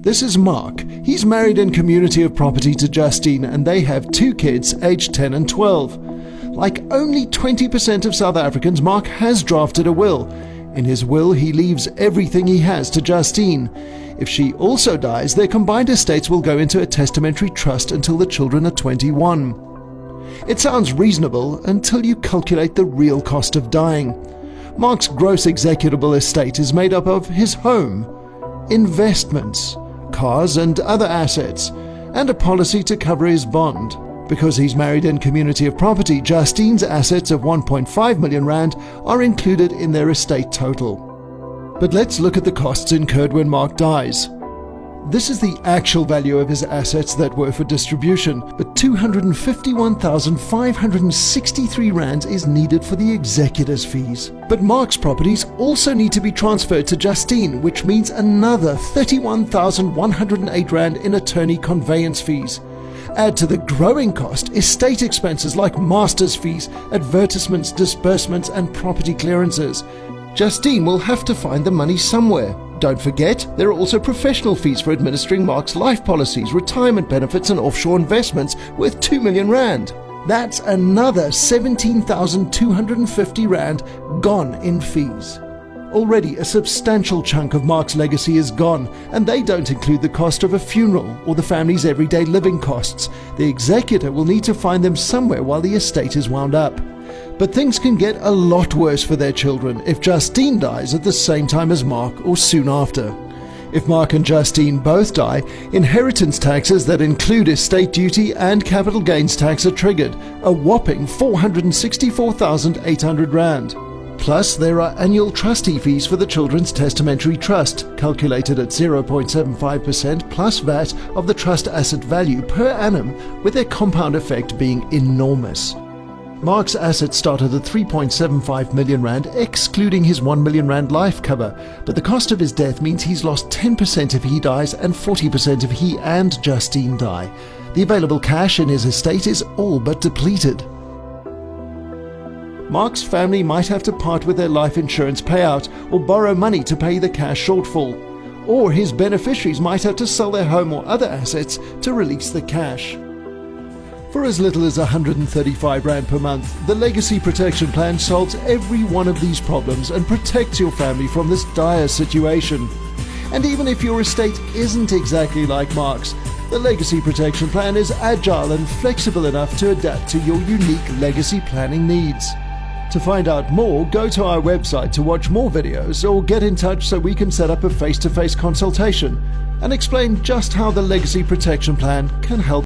This is Mark. He's married in community of property to Justine, and they have 2 kids aged 10 and 12. Like only 20% of South Africans, Mark has drafted a will. In his will, he leaves everything he has to Justine. If she also dies, their combined estates will go into a testamentary trust until the children are 21. It sounds reasonable until you calculate the real cost of dying. Mark's gross executable estate is made up of his home, investments, cars and other assets, and a policy to cover his bond. Because he's married in community of property, Justine's assets of 1.5 million rand are included in their estate total. But let's look at the costs incurred when Mark dies. This is the actual value of his assets that were for distribution, but 251,563 rands is needed for the executor's fees. But Mark's properties also need to be transferred to Justine, which means another 31,108 rand in attorney conveyance fees. Add to the growing cost estate expenses like master's fees, advertisements, disbursements and property clearances. Justine will have to find the money somewhere. Don't forget, there are also professional fees for administering Mark's life policies, retirement benefits and offshore investments worth 2 million rand. That's another 17,250 rand gone in fees. Already a substantial chunk of Mark's legacy is gone, and they don't include the cost of a funeral or the family's everyday living costs. The executor will need to find them somewhere while the estate is wound up. But things can get a lot worse for their children if Justine dies at the same time as Mark or soon after. If Mark and Justine both die, inheritance taxes that include estate duty and capital gains tax are triggered, a whopping 464,800 rand. Plus, there are annual trustee fees for the Children's Testamentary Trust, calculated at 0.75% plus VAT of the trust asset value per annum, with their compound effect being enormous. Mark's assets started at 3.75 million rand, excluding his 1 million rand life cover, but the cost of his death means he's lost 10% if he dies and 40% if he and Justine die. The available cash in his estate is all but depleted. Mark's family might have to part with their life insurance payout or borrow money to pay the cash shortfall. Or his beneficiaries might have to sell their home or other assets to release the cash. For as little as 135 rand per month, the Legacy Protection Plan solves every one of these problems and protects your family from this dire situation. And even if your estate isn't exactly like Mark's, the Legacy Protection Plan is agile and flexible enough to adapt to your unique legacy planning needs. To find out more, go to our website to watch more videos or get in touch so we can set up a face-to-face consultation and explain just how the Legacy Protection Plan can help